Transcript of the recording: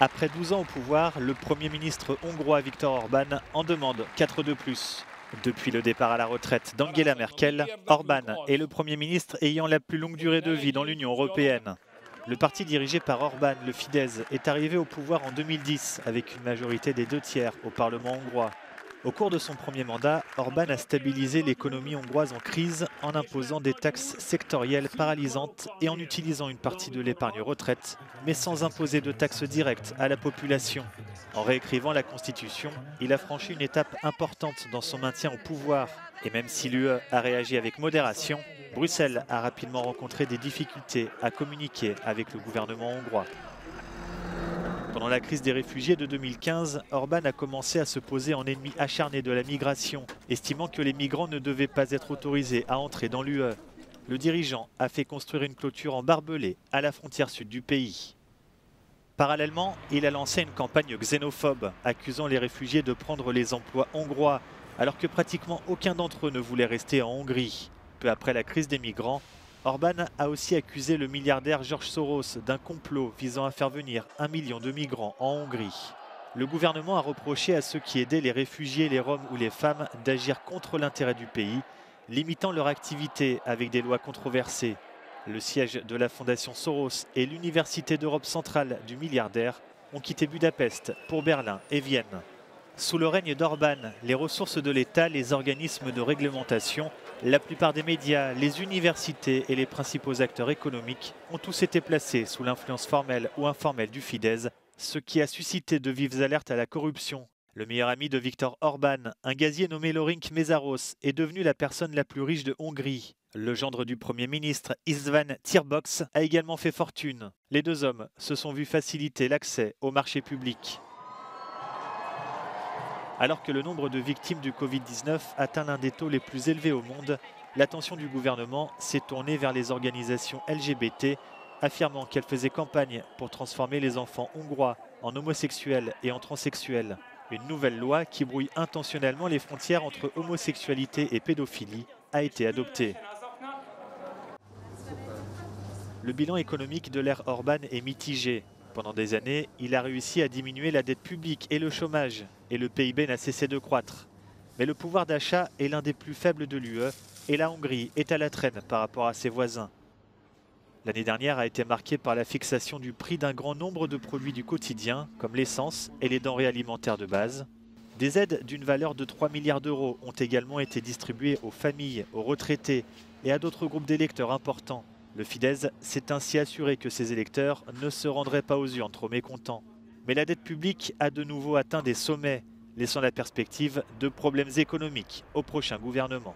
Après 12 ans au pouvoir, le Premier ministre hongrois Viktor Orban en demande 4 de plus. Depuis le départ à la retraite d'Angela Merkel, Orban est le Premier ministre ayant la plus longue durée de vie dans l'Union européenne. Le parti dirigé par Orban, le Fidesz, est arrivé au pouvoir en 2010 avec une majorité des 2/3 au Parlement hongrois. Au cours de son premier mandat, Orban a stabilisé l'économie hongroise en crise en imposant des taxes sectorielles paralysantes et en utilisant une partie de l'épargne retraite, mais sans imposer de taxes directes à la population. En réécrivant la Constitution, il a franchi une étape importante dans son maintien au pouvoir. Et même si l'UE a réagi avec modération, Bruxelles a rapidement rencontré des difficultés à communiquer avec le gouvernement hongrois. Pendant la crise des réfugiés de 2015, Orban a commencé à se poser en ennemi acharné de la migration, estimant que les migrants ne devaient pas être autorisés à entrer dans l'UE. Le dirigeant a fait construire une clôture en barbelé à la frontière sud du pays. Parallèlement, il a lancé une campagne xénophobe, accusant les réfugiés de prendre les emplois hongrois, alors que pratiquement aucun d'entre eux ne voulait rester en Hongrie. Peu après la crise des migrants, Orban a aussi accusé le milliardaire George Soros d'un complot visant à faire venir 1 million de migrants en Hongrie. Le gouvernement a reproché à ceux qui aidaient les réfugiés, les Roms ou les femmes d'agir contre l'intérêt du pays, limitant leur activité avec des lois controversées. Le siège de la fondation Soros et l'Université d'Europe centrale du milliardaire ont quitté Budapest pour Berlin et Vienne. Sous le règne d'Orban, les ressources de l'État, les organismes de réglementation, la plupart des médias, les universités et les principaux acteurs économiques ont tous été placés sous l'influence formelle ou informelle du Fidesz, ce qui a suscité de vives alertes à la corruption. Le meilleur ami de Viktor Orban, un gazier nommé Lorinc Mészáros, est devenu la personne la plus riche de Hongrie. Le gendre du Premier ministre, István Tyrbox, a également fait fortune. Les deux hommes se sont vus faciliter l'accès au marché public. Alors que le nombre de victimes du Covid-19 atteint l'un des taux les plus élevés au monde, l'attention du gouvernement s'est tournée vers les organisations LGBT, affirmant qu'elles faisaient campagne pour transformer les enfants hongrois en homosexuels et en transsexuels. Une nouvelle loi qui brouille intentionnellement les frontières entre homosexualité et pédophilie a été adoptée. Le bilan économique de l'ère Orban est mitigé. Pendant des années, il a réussi à diminuer la dette publique et le chômage, et le PIB n'a cessé de croître. Mais le pouvoir d'achat est l'un des plus faibles de l'UE, et la Hongrie est à la traîne par rapport à ses voisins. L'année dernière a été marquée par la fixation du prix d'un grand nombre de produits du quotidien, comme l'essence et les denrées alimentaires de base. Des aides d'une valeur de 3 milliards d'euros ont également été distribuées aux familles, aux retraités et à d'autres groupes d'électeurs importants. Le Fidesz s'est ainsi assuré que ses électeurs ne se rendraient pas aux urnes trop mécontents. Mais la dette publique a de nouveau atteint des sommets, laissant la perspective de problèmes économiques au prochain gouvernement.